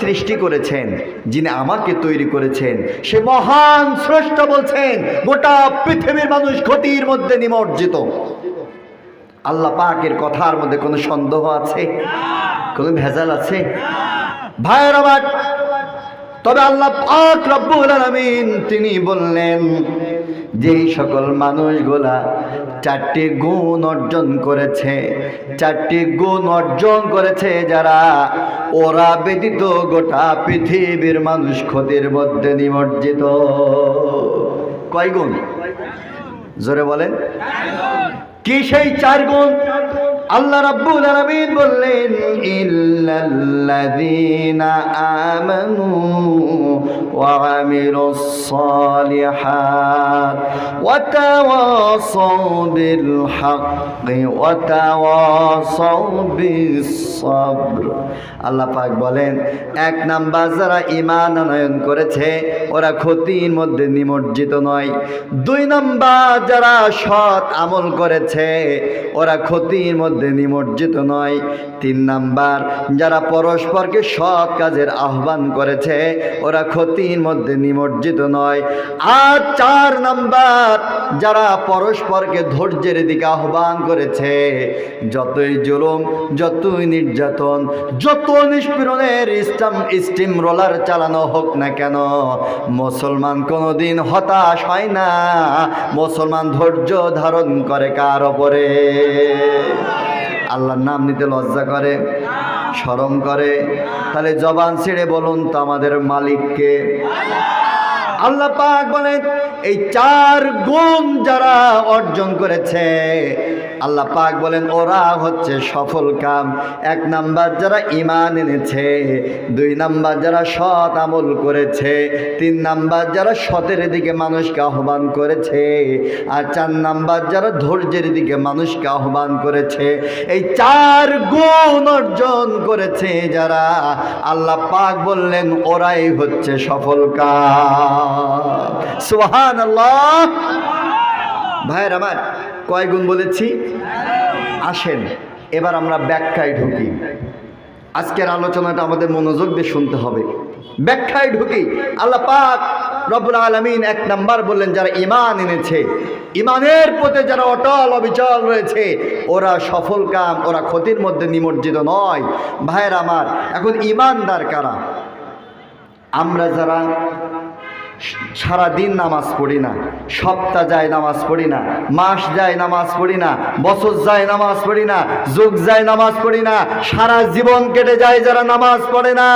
সৃষ্টি করেছেন, যিনি আমাকে তৈরি করেছেন, সে মহান স্রষ্টা বলছেন গোটা পৃথিবীর মানুষ ক্ষতির মধ্যে নিমজ্জিত। আল্লাহ পাকের কথার মধ্যে কোনো সন্দেহ আছে? কোনো ভেজাল আছে? ভাইয়ের আমার, তবে আল্লাহ পাক রব্বুল আলামিন তিনি বললেন যেই সকল মানুষগুলা চারটি গুণ অর্জন করেছে, চারটি গুণ অর্জন করেছে যারা, ওরা ব্যতীত গোটা পৃথিবীর মানুষ ক্ষতির মধ্যে নিমজ্জিত। কয় গুণ? জোরে বলেন। কি সেই চার গুণ? আল্লাহ রাব্বুল আলামিন বললেন ইল্লাল্লাযীনা আমানু ওয়া আমিলুস সালিহাত ওয়া তাওয়াসাউ বিল হাক্কি ওয়া তাওয়াসাউ বিস সাবর। আল্লাহ পাক বলেন, এক নাম্বার যারা ঈমান আনয়ন করেছে ওরা ক্ষতির মধ্যে নিমজ্জিত নয়। দুই নাম্বার যারা সৎ আমল করেছে ওরা ক্ষতির মধ্যে নিমজ্জিত নয়। তিন নাম্বার যারা পরস্পরকে সৎ কাজের আহ্বান করেছে ওরা ক্ষতির মধ্যে নিমজ্জিত নয়। আর চার নাম্বার যারা পরস্পরকে ধৈর্যের দিকে আহ্বান করেছে, যতই জুলুম, যতই নির্যাতন, যত নিষ্পীড়নের স্টিম রোলার চালানো হোক না কেন, মুসলমান কোনোদিন হতাশ হয় না। মুসলমান ধৈর্য ধারণ করে কার ওপরে? আল্লাহর নাম নিতে লজ্জা করে, শরম করে? তাহলে জবান ছেড়ে বলুন তো আমাদের মালিককে। আল্লাহ পাক বলেন এই চার গুণ যারা অর্জন করেছে, আল্লাহ পাক বলেন ওরা হচ্ছে সফল কাম। এক নাম্বার যারা ঈমান এনেছে, দুই নাম্বার যারা সৎ আমল করেছে, তিন নাম্বার যারা সতের দিকে মানুষকে আহ্বান করেছে, আর চার নাম্বার যারা ধৈর্যের দিকে মানুষকে আহ্বান করেছে। এই চার গুণ অর্জন করেছে যারা, আল্লাহ পাক বললেন ওরাই হচ্ছে সফল কাম। সুবহানাল্লাহ। ভাইয়ের আমার, কয় গুণ বলেছি? আসেন এবার আমরা ব্যাখ্যায় ঢুকি। আজকের আলোচনাটা আমাদের মনোযোগ দিয়ে শুনতে হবে। ব্যাখ্যায় ঢুকি। আল্লাহ পাক রব্বুল আলামিন এক নাম্বার বললেন যারা ঈমান এনেছে, ঈমানের পথে যারা অটল অবিচল রয়েছে ওরা সফল কাম, ওরা ক্ষতির মধ্যে নিমজ্জিত নয়। ভাইয়ের আমার, এখন ঈমানদার কারা? আমরা যারা সারা দিন নামাজ পড়ি না, সপ্তাহ যায় নামাজ পড়ি না, মাস যায় নামাজ পড়ি না, বছর যায় নামাজ পড়ি না, যুগ যায় নামাজ পড়ি না, সারা জীবন কেটে যায় যারা নামাজ পড়ে না,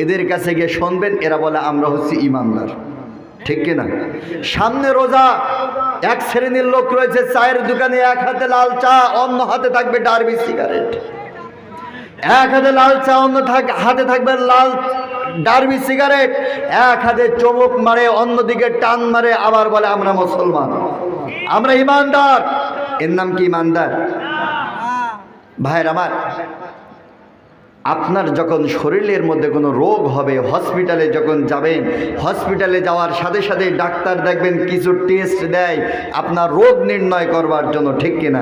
এদের কাছে গিয়ে শুনবেন এরা বলে আমরা হচ্ছি ঈমানদার। ঠিক কিনা? সামনে রোজা, এক শ্রেণীর লোক রয়েছে চায়ের দোকানে এক হাতে লাল চা, অন্য হাতে থাকবে ডার্বি সিগারেট। এক হাতে লাল চা, অন্য হাতে থাকবে লাল ডার্বি সিগারেট, এক হাতে চমক মারে, অন্যদিকে টান মারে, আবার বলে আমরা মুসলমান, আমরা ঈমানদার। এর নাম কি ঈমানদার? ভাইয়ের আমার, আপনার যখন শরীরের মধ্যে কোনো রোগ হবে, হসপিটালে যখন যাবেন, হসপিটালে যাওয়ার সাথে সাথে ডাক্তার দেখবেন কিছু টেস্ট দেয় আপনার রোগ নির্ণয় করবার জন্য। ঠিক কিনা?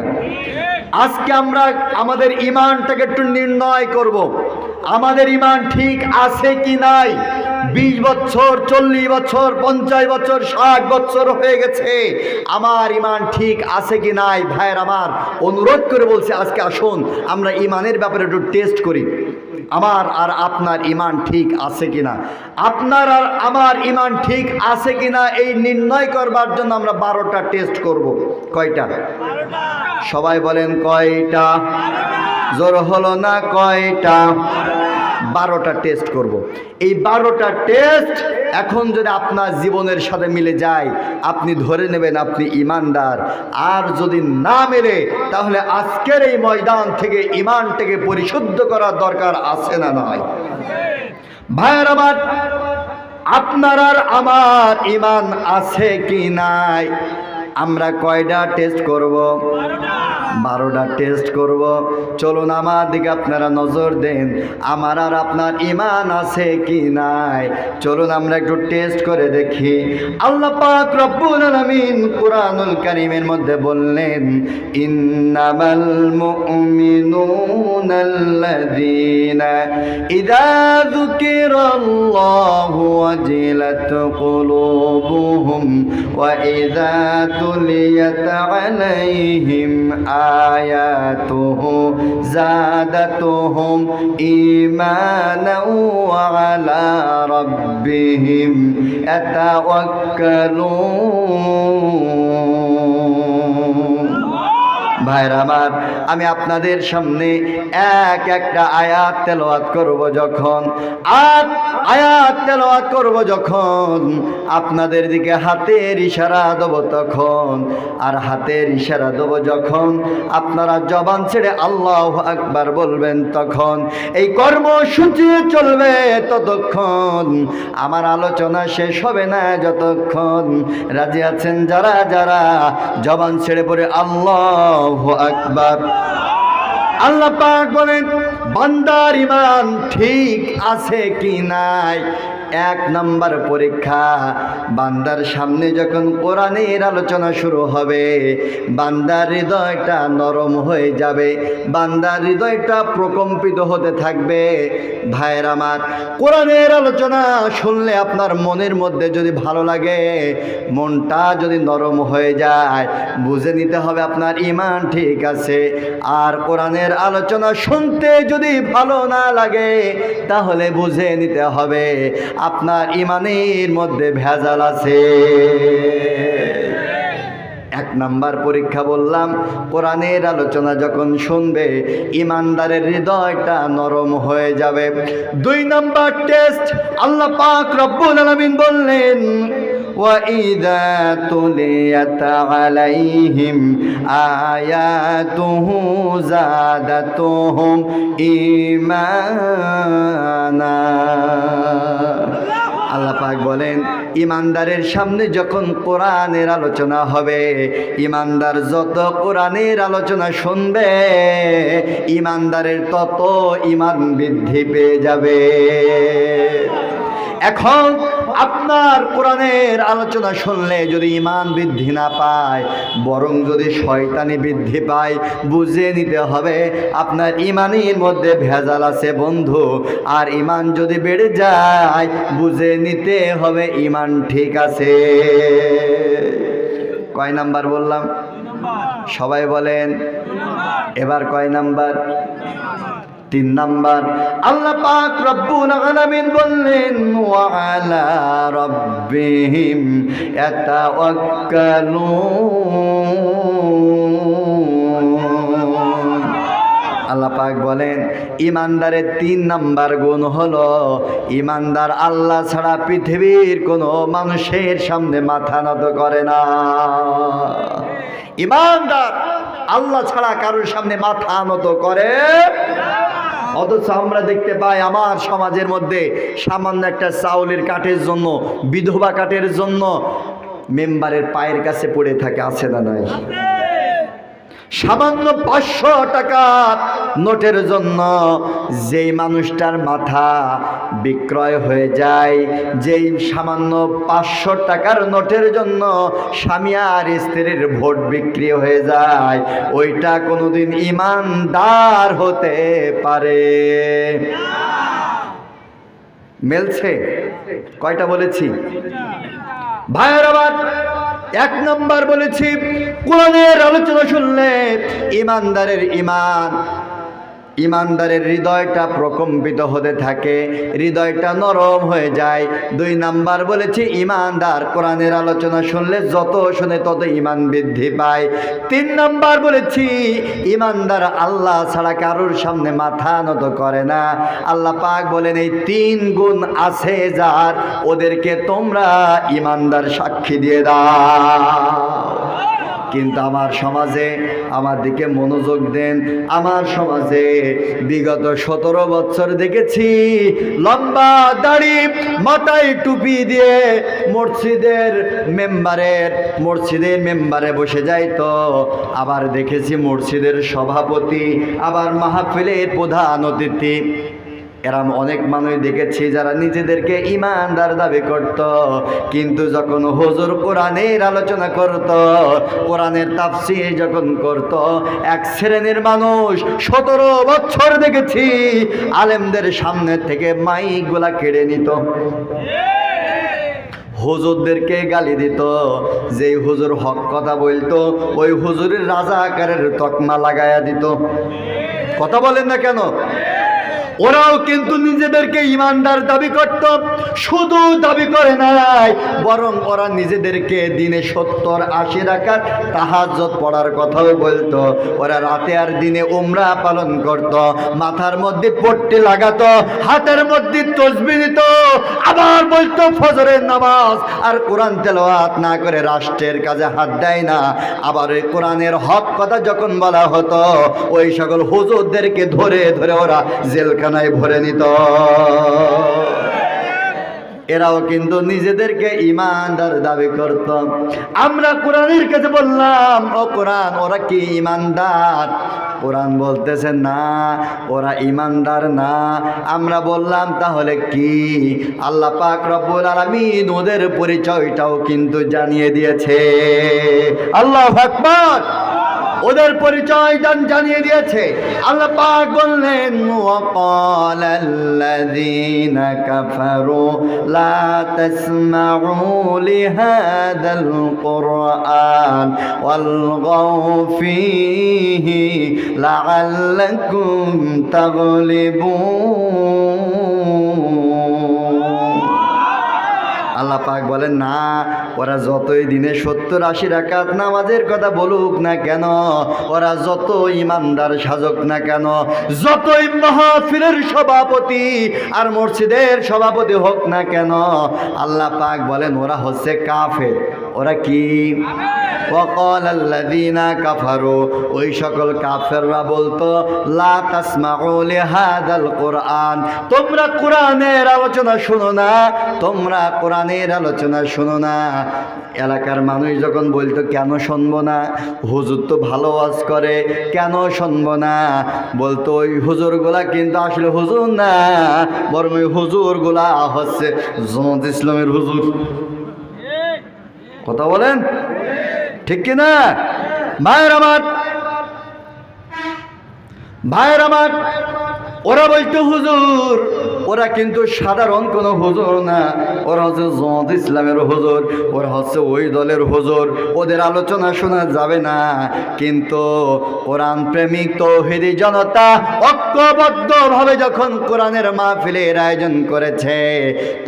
আজকে আমরা আমাদের ঈমানটাকে একটু নির্ণয় করব, আমাদের ঈমান ঠিক আছে কি নাই। 20 বছর, 40 বছর, 50 বছর, 60 বছর হয়ে গেছে, আমার ঈমান ঠিক আছে কি নাই। ভাইয়ের আমার, অনুরোধ করে বলছি আজকে আসুন আমরা ঈমানের ব্যাপারে একটু টেস্ট করি, আমার আর আপনার ঈমান ঠিক আছে কিনা। আপনার আর আমার ঈমান ঠিক আছে কিনা এই নির্ণয় করবার জন্য আমরা 12টা টেস্ট করব। কয়টা? সবাই বলেন কয়টা? জোর হলো না, কয়টা? 12টা টেস্ট করব। এই 12টা টেস্ট এখন যদি আপনার জীবনের সাথে মিলে যায়, আপনি ধরে নেবেন আপনি ঈমানদার। আর যদি না মেলে, তাহলে আজকের এই ময়দান থেকে ঈমানটাকে পরিশুদ্ধ করার দরকার আছে না নয়? ভাইয়ের আমার, আপনার আর আমার ঈমান আছে কি নাই আমরা কয়টা টেস্ট করব? 12টা টেস্ট করব। চলুন আমার দিকে আপনারা নজর দেন, আমার আর আপনার ঈমান আছে কি নাই। চলুন আমরা একটু টেস্ট করে দেখি। আল্লাহ পাক রব্বুল আলামিন কুরআনুল কারীমের মধ্যে বললেন, ইন্নামাল মুমিনুনাল্লাযীনা ইযা যুকিরাল্লাহু ওয়াজিলাত কুলুবুহুম ওয়া ইযা তুলিয়াত আলাইহিম আয়াতুহু যাদাতুহুম ঈমানাও ওয়া আলা রাব্বিহিম ইয়াতাওয়াক্কালুন। ভাইরা আমার, আমি আপনাদের সামনে একটা আয়াত তেলাওয়াত করব যখন, আয়াত তেলাওয়াত করব যখন, আপনাদের দিকে হাতের ইশারা দেব তখন, আর হাতের ইশারা দেব যখন আপনারা জবান ছেড়ে আল্লাহু আকবার বলবেন তখন। এই কর্মসূচি চলবে ততক্ষণ, আমার আলোচনা শেষ হবে না যতক্ষণ। রাজি আছেন যারা যারা জবান ছেড়ে পড়ে আল্লাহু আকবার। আল্লাহ পাক বলেন, বান্দার ঈমান ঠিক আছে কি নাই। 1 নাম্বার পরীক্ষা, বান্দার সামনে যখন কোরআনের আলোচনা শুরু হবে, বান্দার হৃদয়টা নরম হয়ে যাবে, বান্দার হৃদয়টা প্রকম্পিত হতে থাকবে। ভাইয়ের আমার, কোরআনের আলোচনা শুনলে আপনার মনের মধ্যে যদি ভালো লাগে, মনটা যদি নরম হয়ে যায়, বুঝে নিতে হবে আপনার ঈমান ঠিক আছে। আর কোরআনের আলোচনা শুনতে যদি ভালো না লাগে, তাহলে বুঝে নিতে হবে আপনার ঈমানের মধ্যে ভেজাল আছে। 1 নাম্বার পরীক্ষা বললাম, কোরআনের আলোচনা যখন শুনবে, ঈমানদারের হৃদয়টা নরম হয়ে যাবে। 2 নাম্বার টেস্ট, আল্লাহ পাক রব্বুল আলামিন বললেন, وَإِذَا تُلِيَتْ عَلَيْهِمْ آيَاتُهُ زَادَتْهُمْ ঈমানা। আল্লাহ পাক বলেন, ঈমানদারের সামনে যখন কোরআনের আলোচনা হবে, ঈমানদার যত কোরআনের আলোচনা শুনবে, ঈমানদারের তত ঈমান বৃদ্ধি পেয়ে যাবে। এখন আপনার কোরআনের আলোচনা শুনলে যদি ঈমান বৃদ্ধি না পায়, বরং যদি শয়তানি বৃদ্ধি পায়, বুঝে নিতে হবে আপনার ঈমানের মধ্যে ভেজাল আছে বন্ধু। আর ঈমান যদি বেড়ে যায়, বুঝে নিতে হবে ঈমান ঠিক আছে। কয় নাম্বার বললাম? সবাই বলেন এবার কয় নাম্বার? 3 নাম্বার। আল্লাহ পাক রব্বুল আলামিন বললেন, ওয়া আলা রাব্বিহিম ইয়াতাওয়াক্কালুন। আল্লাহ পাক বলেন, ঈমানদারের 3 নাম্বার গুণ হলো, ঈমানদার আল্লাহ ছাড়া পৃথিবীর কোনো মানুষের সামনে মাথা নত করে না। ঈমানদার আল্লাহ ছাড়া কারোর সামনে মাথা নত করে। অথচ আমরা দেখতে পাই আমার সমাজের মধ্যে সামান্য একটা চাউলের কাঠের জন্য, বিধবা কাঠের জন্য মেম্বারের পায়ের কাছে পড়ে থাকে, আছে না নাই? সামান্য 500 টাকার নোটের জন্য যেই মানুষটার মাথা বিক্রয় হয়ে যায়, যেই সামান্য 500 টাকার নোটের জন্য স্বামী আর স্ত্রীর ভোট বিক্রি হয়ে যায়, ওইটা কোনোদিন ঈমানদার হতে পারে? মেলছে? কয়টা বলেছি ভাইয়ের? আবার 1 নাম্বার বলেছি, কোরআনের আলোচনা শুনলে ঈমানদারের ঈমানদারের হৃদয়টা প্রকম্পিত হতে থাকে, হৃদয়টা নরম হয়ে যায়। 2 নাম্বার বলেছি, ঈমানদার কোরআনের আলোচনা শুনলে যত শুনে তত ঈমান বৃদ্ধি পায়। 3 নাম্বার বলেছি, ঈমানদার আল্লাহ ছাড়া কারোর সামনে মাথা নত করে না। আল্লাহ পাক বলেন, এই 3 গুণ আছে যার, ওদেরকে তোমরা ঈমানদার সাক্ষী দিয়ে দাও। কিন্তু আমার সমাজে আমার দিকে মনোযোগ দেন, আমার সমাজে বিগত 17 বছর দেখেছি লম্বা দাড়ি মাথায় টুপি দিয়ে মসজিদের মেম্বারে বসে যায়। তো আবার দেখেছি মসজিদের সভাপতি, আবার মাহফিলের প্রধান অতিথি। এরম অনেক মানুষ দেখেছি যারা নিজেদেরকে ইমানদার দাবি করত, কিন্তু যখন হুজুর কোরআনের আলোচনা করত, কোরআনের তাফসীর যখন করত, এক শ্রেণীর মানুষ 17 বছর দেখেছি আলেমদের সামনে থেকে মাইকগুলা কেড়ে নিত, হুজুরদেরকে গালি দিত। যেই হুজুর হক কথা বলতো ওই হুজুরের রাজাকারের তকমা লাগায়া দিত। কথা বলেন না কেন? ওরাও কিন্তু নিজেদেরকে ইমানদার দাবি করত, শুধু দাবি করে নাই, বরং ওরা নিজেদেরকে দিনে 70-80 রাকাত তাহাজ্জুদ পড়ার কথাও বলতো। ওরা রাতে আর দিনে উমরা পালন করত, মাথার মধ্যে পট্টি লাগাতো, হাতের মধ্যে তসবিহ নিত, আবার বলতো ফজরের নামাজ, আর কোরআন তেলাওয়াত না করে রাষ্ট্রের কাজে হাত দেয় না। আবার ওই কোরআনের হক কথা যখন বলা হতো, ওই সকল হুজুরদেরকে ধরে ধরে ওরা জেলখানায় ভরে নিত। এরাও কিন্তু নিজেদেরকে ইমানদার দাবি করত। আমরা কোরআনের কাছে বললাম, ও কোরআন, ওরা কি ইমানদার? কোরআন বলতেছে না, ওরা ইমানদার না। আমরা বললাম তাহলে কি? আল্লাহ পাক রব্বুল আলামিন ওদের পরিচয়টাও কিন্তু জানিয়ে দিয়েছে। আল্লাহু আকবার। ওদের পরিচয় জানিয়ে দিয়েছে। আল্লাহ পাক বললেন, ওয়াকালাল্লাযীনা কাফারু লা তাসমাউ লিহাদাল কুরআন ওয়ালগাউ ফীহি লাআল্লাকুম তাগলিবুন। আল্লাহ পাক বলেন না, ওরা যতই দিনে 70-80 রাকাত নামাজের কথা বলুক না কেন, ওরা যত ইমানদার সাজক না কেন, যতই মাহফিলের সভাপতি আর মসজিদের সভাপতি হোক না কেন, আল্লাহ পাক বলেন ওরা হচ্ছে কাফের। ওরা কি? ওয়াকালাল্লাযীনা কাফারু, ওই সকল কাফেররা বলতো, লা তাসমাউ লিহাদাল কুরআন, তোমরা কোরআনের আলোচনা শুনো না, তোমরা কোরআনের আলোচনা শুনো না। এলাকার মানুষ যখন বলতো কেন শুনবো না, হুজুর তো ভালো ওয়াজ করে, কেন শুনবো না? বলতো ওই হুজুরগুলা কিন্তু আসলে হুজুর না, বরং ওই হুজুরগুলা হচ্ছে জামাত ইসলামের হুজুর। কথা বলেন ঠিক কিনা? ভাইয়ের আমার, ওরা বলতো হুজুর, ওরা কিন্তু সাধারণ কোনো হুজুর না, ওরা হচ্ছে জামাত ইসলামের হুজুর, ওরা হচ্ছে ওই দলের হুজুর, ওদের আলোচনা শোনা যাবে না। কিন্তু কোরআন প্রেমিক তৌহিদি জনতা ঐক্যবদ্ধভাবে যখন কোরআনের মাহফিলের আয়োজন করেছে,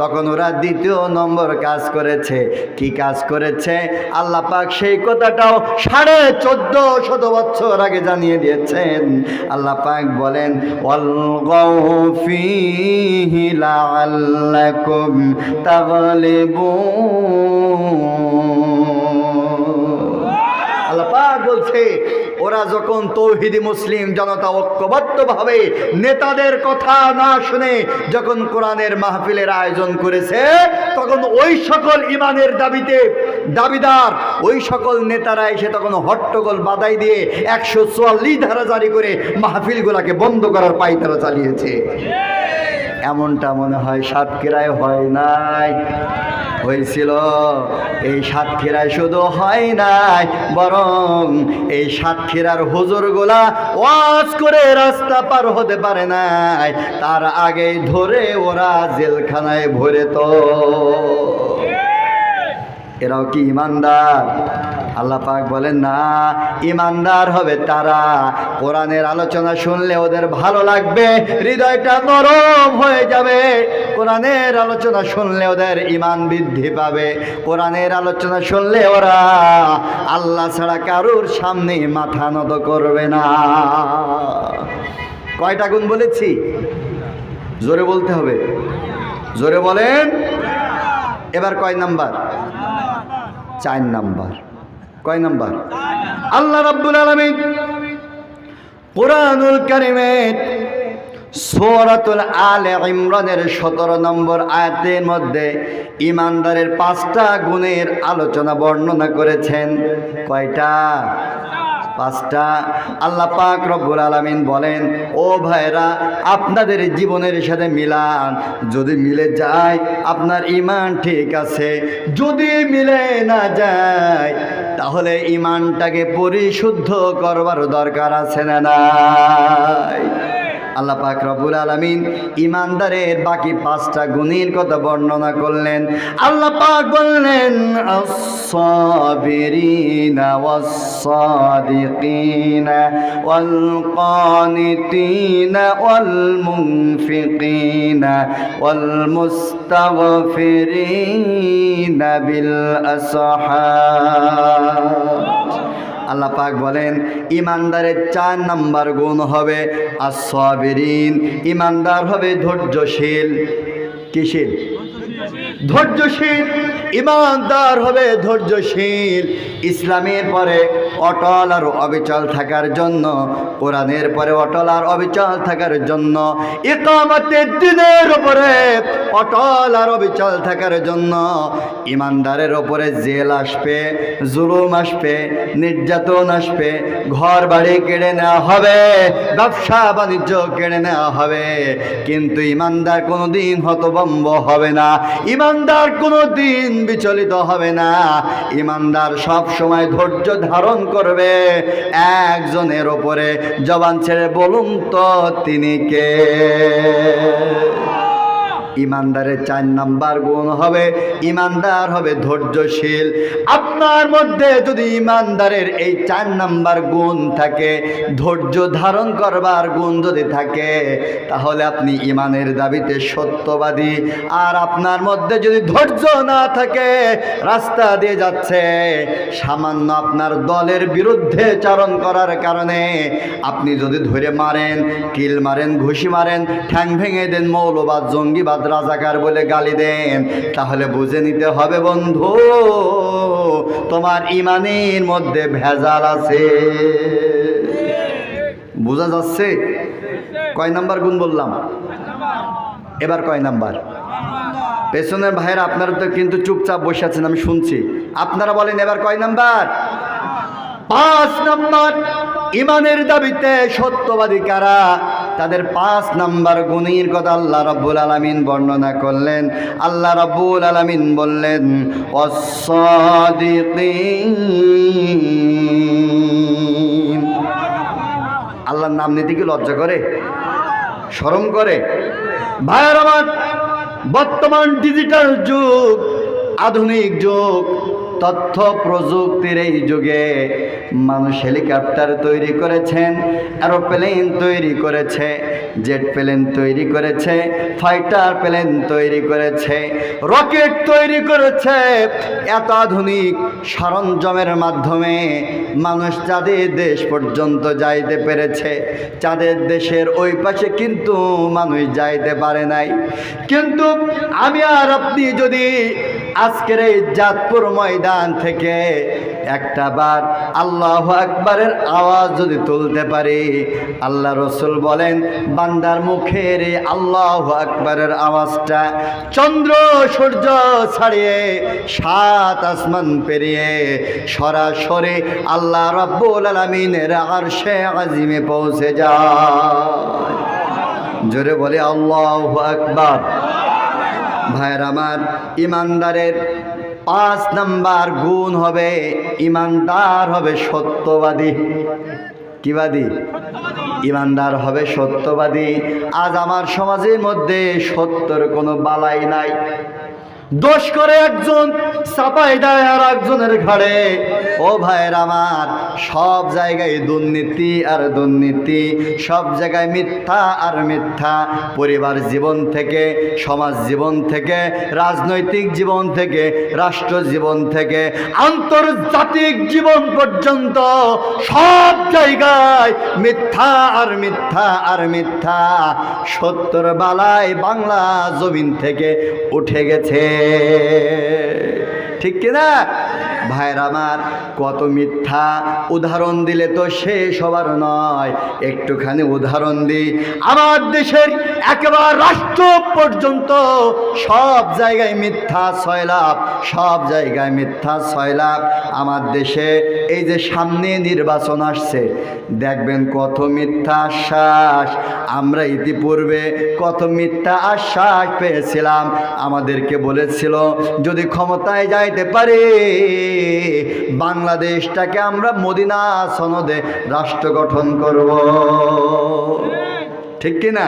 তখন ওরা 2 নম্বর কাজ করেছে। কি কাজ করেছে? আল্লাহ পাক সেই কথাটাও 1450 বছর আগে জানিয়ে দিয়েছেন। আল্লাহ পাক বলেন, ওয়ালগাউ ফীহি লাআল্লাকুম তাগলিবুন। আল্লাহ পাক বলছে, ওরা যখন তৌহিদি মুসলিম জনতা ঐক্যবদ্ধভাবে নেতাদের কথা না শুনে যখন কোরআনের মাহফিলের আয়োজন করেছে, তখন ওই সকল ইমানের দাবিদার ওই সকল নেতারা এসে তখন হট্টগোল বাধাই দিয়ে 144 ধারা জারি করে মাহফিলগুলোকে বন্ধ করার পায়তারা চালিয়েছে। এমনটা মনে হয় সাতক্ষীরায় হয় নাই? হয়েছিল। এই সাতক্ষীরায় শুধু হয় নাই, বরং এই সাতক্ষীরার হুজুরগুলা ওয়াজ করে রাস্তা পার হতে পারে নাই, তার আগেই ধরে ওরা জেলখানায় ভরে। তো এরাও কি ইমানদার? আল্লাহ পাক বলেন না, ইমানদার হবে তারা কোরআনের আলোচনা শুনলে ওদের ভালো লাগবে, হৃদয়টা নরম হয়ে যাবে। কোরআনের আলোচনা শুনলে ওদের ঈমান বৃদ্ধি পাবে। কোরআনের আলোচনা শুনলে ওরা আল্লাহ ছাড়া কারুর সামনে মাথা নত করবে না। কয়টা গুণ বলেছি? জোরে বলতে হবে, জোরে বলেন। এবার কয় নাম্বার? 4 নাম্বার। কয় নাম্বার? আল্লাহ রাব্বুল আলামিন কুরআনুল কারীমের সূরাতুল আলে ইমরানের 17 নম্বর আয়াতের মধ্যে ঈমানদারের 5টা গুণের আলোচনা বর্ণনা করেছেন। কয়টা? 5টা। আল্লাহ পাক রব্বুল আলামিন বলেন, ও ভাইরা, আপনাদের জীবনের সাথে মিলান। যদি মিলে যায় আপনার ঈমান ঠিক আছে, যদি মিলে না যায় তাহলে ঈমানটাকে পরিশুদ্ধ করবার দরকার আছে না নাই? আল্লাহ পাক রব্বুল আলামিন ঈমানদারের বাকি 5টা গুণের কথা বর্ণনা করলেন। আল্লাহ পাক বললেন, আস-সাবিরিনা ওয়াস-সাদিকিনা ওয়াল কানিতিনা ওয়াল মুনফিকিনা ওয়াল মুস্তাগফিরিনা বিল আসহার। আল্লাহ পাক বলেন, ঈমানদারের 4 নাম্বার গুণ হবে আস-সাবিরিন। ঈমানদার হবে ধৈর্যশীল। কিশীল? ধৈর্যশীল। ঈমানদার হবে ধৈর্যশীল। ইসলামের পরে অটল আর অবিচল থাকার জন্য, কোরআনের পরে অটল আর অবিচল থাকার জন্য, ইকামতের দিনের উপরে অটল আর অবিচল থাকার জন্য ঈমানদারের উপরে জেল আসবে, জুলুম আসবে, নির্যাতন আসবে, ঘর বাড়ি কেড়ে নেওয়া হবে, ব্যবসা বাণিজ্য কেড়ে নেওয়া হবে, কিন্তু ঈমানদার কোনোদিন হতভম্ব হবে না। ঈমানদার কোনোদিন বিচলিত হবে না। ঈমানদার সব সময় ধৈর্য ধারণ করবে। একজনের ওপরে জবান ছেড়ে বলুন তো তিনি কে? ঈমানদারের 4 নাম্বার গুণ হবে ঈমানদার হবে ধৈর্যশীল। আপনার মধ্যে যদি ঈমানদারের এই 4 নাম্বার গুণ থাকে, ধৈর্য ধারণ করবার গুণ যদি থাকে, তাহলে আপনি ঈমানের দাবিতে সত্যবাদী। আর আপনার মধ্যে যদি ধৈর্য না থাকে, রাস্তা দিয়ে যাচ্ছে, সামান্য আপনার দলের বিরুদ্ধে চারণ করার কারণে আপনি যদি ধরে মারেন, কিল মারেন, ঘুষি মারেন, ঠ্যাং ভেঙে দেন, মৌলবাদ, জঙ্গিবাদ, রাজাকার বলে গালি দেন, তাহলে বুঝে নিতে হবে বন্ধু, তোমার ঈমানের মধ্যে ভেজাল আছে। বোঝা যাচ্ছে? কয় নাম্বার গুণ বললাম? এবার কয় নাম্বার? পেছনের ভাইয়েরা আপনারা তো কিন্তু চুপচাপ বসে আছেন, আমি শুনছি। আপনারা বলেন এবার কয় নাম্বার? 5 নাম্বার। ঈমানের দাবিতে সত্যবাদী কারা? তাদের 5 নাম্বার গুণের কথা আল্লাহ রাব্বুল আলামিন বর্ণনা করলেন। আল্লাহ রাব্বুল আলামিন বললেন, ওয়াস-সাদিকিন। আল্লাহর নাম নিতে কি লজ্জা করে? শরম করে? ভাইয়ের আমার, বর্তমান ডিজিটাল যুগ, আধুনিক যুগ, তথ্য প্রযুক্তির এই যুগে মানুষ হেলিকপ্টার তৈরি করেছেন, এরোপ্লেন তৈরি করেছে, জেট প্লেন তৈরি করেছে, ফাইটার প্লেন তৈরি করেছে, রকেট তৈরি করেছে। এত আধুনিক সরঞ্জামের মাধ্যমে মানুষ চাঁদের দেশ পর্যন্ত যাইতে পেরেছে। চাঁদের দেশের ওই পাশে কিন্তু মানুষ যাইতে পারে নাই। কিন্তু আমি আর আপনি যদি আজকের এই জাতপুর ময়দান থেকে একটা বার আল্লাহু আকবারের আওয়াজ যদি তুলতে পারি, আল্লাহ রসুল বলেন, বান্দার মুখের এই আল্লাহু আকবারের আওয়াজটা চন্দ্র সূর্য ছাড়িয়ে 7 আসমান পেরিয়ে সরাসরি আল্লাহ রাব্বুল আলামিনের আরশে আজিমে পৌঁছে যায়। জোরে বলে আল্লাহু আকবার। ভাইয়ের আমার, ঈমানদারের 5 নাম্বার গুণ হবে ঈমানদার হবে সত্যবাদী। কিবাদী? ঈমানদার হবে সত্যবাদী। আজ আমার সমাজের মধ্যে সত্যের কোনো বালাই নাই। দোষ করে একজন, চাপাই দেয় আর একজনের ঘাড়ে। ও ভাইয়ের আমার, সব জায়গায় দুর্নীতি আর দুর্নীতি, সব জায়গায় মিথ্যা আর মিথ্যা। পরিবার জীবন থেকে, সমাজ জীবন থেকে, রাজনৈতিক জীবন থেকে, রাষ্ট্র জীবন থেকে, আন্তর্জাতিক জীবন পর্যন্ত সব জায়গায় মিথ্যা আর মিথ্যা আর মিথ্যা। সত্যর বালাই বাংলা জমিন থেকে উঠে গেছে। ঠিক কিনা? ভাইরা আমার, কত মিথ্যা উদাহরণ দিলে তো শেষ হবার নয়, একটুখানি উদাহরণ দিই। আমার দেশের একেবারে রাষ্ট্র পর্যন্ত সব জায়গায় মিথ্যা সয়লাভ, সব জায়গায় মিথ্যা সয়লাভ। আমার দেশে এই যে সামনে নির্বাচন আসছে, দেখবেন কত মিথ্যা আশ্বাস। আমরা ইতিপূর্বে কত মিথ্যা আশ্বাস পেয়েছিলাম। আমাদেরকে বলেছিল যদি ক্ষমতায় যাইতে পারে বাংলাদেশটাকে আমরা মদিনা সনদে রাষ্ট্র গঠন করব, ঠিক কিনা?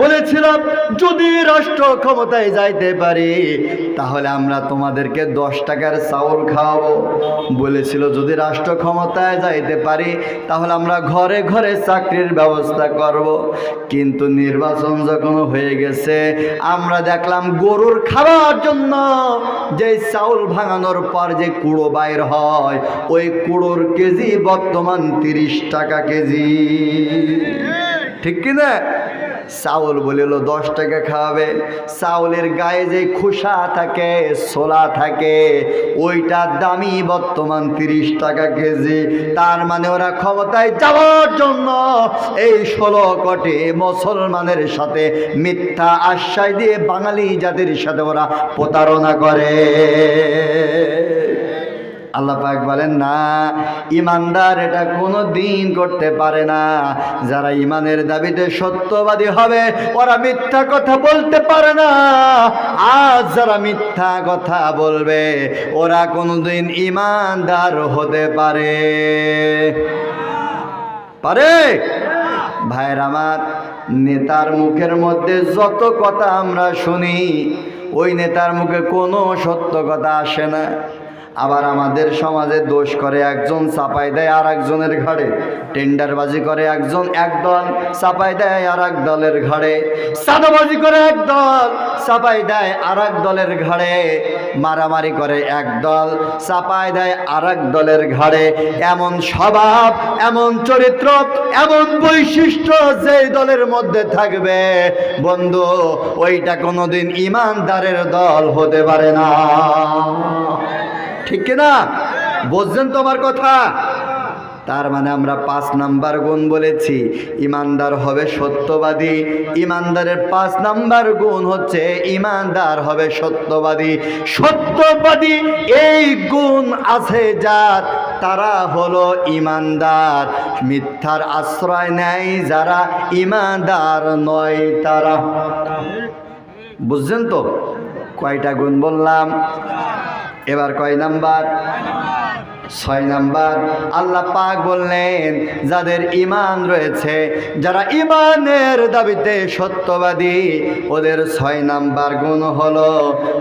বলেছিলাম যদি রাষ্ট্র ক্ষমতায় যাইতে পারি তাহলে আমরা তোমাদেরকে 10 টাকার চাউল খাওয়াবো। বলেছিল যদি রাষ্ট্র ক্ষমতায় যাইতে পারি তাহলে আমরা ঘরে ঘরে চাকরির ব্যবস্থা করব। কিন্তু নির্বাচন যখন হয়ে গেছে আমরা দেখলাম গরুর খাওয়ার জন্য যে চাউল ভাঙানোর পর যে কুড়ো বাইর হয়, ওই কুড়োর কেজি বর্তমান 30 টাকা কেজি, ঠিক কিনা? চাউল বলিল 10 টাকা খাওয়াবে, চাউলের গায়ে যে খোসা থাকে, ছোলা থাকে, ওইটার দামই বর্তমান 30 টাকা কেজি। তার মানে ওরা ক্ষমতায় যাওয়ার জন্য এই 16 কোটি মুসলমানের সাথে মিথ্যা আশ্বাস দিয়ে বাঙালি জাতির সাথে ওরা প্রতারণা করে। আল্লাহ পাক বলেন না, ইমানদার এটা কোনো দিন করতে পারে না। যারা ইমানের দাবিতে সত্যবাদী হবে ওরা মিথ্যা কথা বলতে পারে না। আজ যারা মিথ্যা কথা বলবে ওরা কোনোদিন ইমানদার হতে পারে? ভাইয়ের আমার, নেতার মুখের মধ্যে যত কথা আমরা শুনি ওই নেতার মুখে কোনো সত্য কথা আসে না। আবার আমাদের সমাজে দোষ করে একজন, চাপাই দেয় আর একজনের ঘাড়ে। টেন্ডারবাজি করে একজন, এক দল, চাপাই দেয় আর এক দলের ঘাড়ে। সাদাবাজি করে এক দল, চাপাই দেয় আর এক দলের ঘাড়ে। মারামারি করে এক দল, চাপাই দেয় আর এক দলের ঘাড়ে। এমন স্বভাব, এমন চরিত্র, এমন বৈশিষ্ট্য যেই দলের মধ্যে থাকবে বন্ধু, ওইটা কোনোদিন ইমানদারের দল হতে পারে না, ঠিক কিনা? বুঝছেন তো আমার কথা? তার মানে আমরা 5 নাম্বার গুণ বলেছি, ইমানদার হবে সত্যবাদী। ইমানদারের 5 নাম্বার গুণ হচ্ছে ইমানদার হবে সত্যবাদী। সত্যবাদী এই গুণ আছে যার, তারা হলো ইমানদার। মিথ্যার আশ্রয় নেয় যারা, ইমানদার নয় তারা। বুঝছেন তো? কয়টা গুণ বললাম? এবার কয় নাম্বার? 6 নাম্বার। আল্লাহ পাক বললেন যাদের ঈমান রয়েছে, যারা ঈমানের দাবিতে সত্যবাদী, ওদের 6 নাম্বার গুণ হলো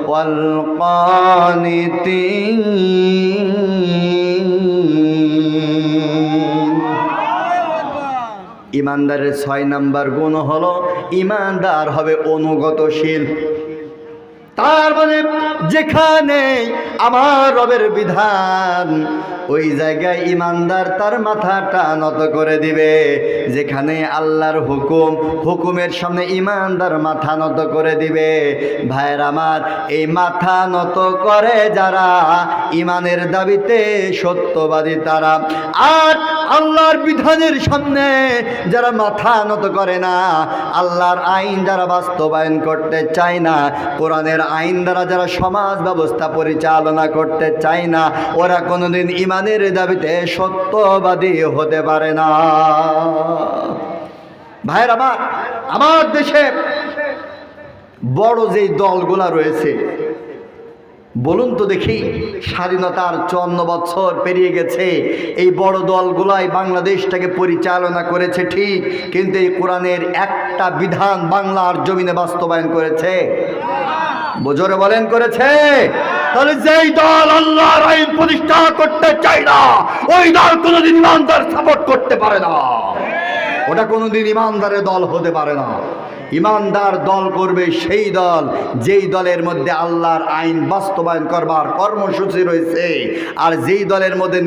ওয়াল কানিতিন। ঈমানদারের 6 নাম্বার গুণ হলো ঈমানদার হবে অনুগতশীল। তার মানে যেখানে আমার রবের বিধান ওই জায়গায় ইমানদার তার মাথাটা নত করে দিবে। যেখানে আল্লাহর হুকুম, হুকুমের সামনে ইমানদার মাথা নত করে দিবে। ভাইয়ের আমার, এই মাথা নত করে যারা ইমানের দাবিতে সত্যবাদী তারা। আর আল্লাহর বিধানের সামনে যারা মাথা নত করে না, আল্লাহর আইন যারা বাস্তবায়ন করতে চায় না, কোরআনের আইন দ্বারা যারা সমাজ ব্যবস্থা পরিচালনা করতে চায় না, ওরা কোনোদিন ইমানের দাবিতে সত্যবাদী হতে পারে না। ভাইয়ের আমার দেশে বড় যেই দলগুলা রয়েছে, বলুন তো দেখি, স্বাধীনতার 54 বছর পেরিয়ে গেছে, এই বড় দলগুলাই বাংলাদেশটাকে পরিচালনা করেছে ঠিক, কিন্তু এই কোরআনের একটা বিধান বাংলার জমিনে বাস্তবায়ন করেছে? জোরে বলেন, করেছে? তাহলে যেই দল আল্লাহর আইন প্রতিষ্ঠা করতে চায় না, ওই দল কোনোদিন ইমানদার সাপোর্ট করতে পারে না, ওটা কোনোদিন ইমানদারের দল হতে পারে না। ইমানদার দল করবে সেই দল যেই দলের মধ্যে আল্লাহর আইন বাস্তবায়ন করবার কর্মসূচি রয়েছে, আর যেই দলের মধ্যে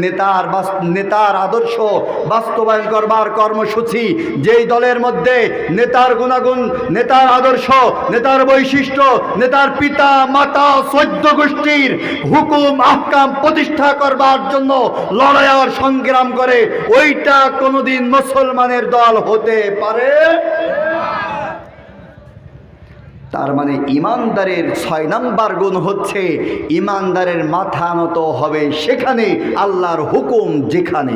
নেতার আদর্শ বাস্তবায়ন করবার কর্মসূচি, যেই দলের মধ্যে নেতার গুণাগুণ, নেতার আদর্শ, নেতার বৈশিষ্ট্য, নেতার পিতা মাতা 14 গোষ্ঠীর হুকুম আহকাম প্রতিষ্ঠা করবার জন্য লড়াই আর সংগ্রাম করে, ওইটা কোনোদিন মুসলমানের দল হতে পারে। তার মানে ইমানদারের 6 নাম্বার গুণ হচ্ছে ইমানদারের মাথা নত হবে সেখানে, আল্লাহর হুকুম যেখানে।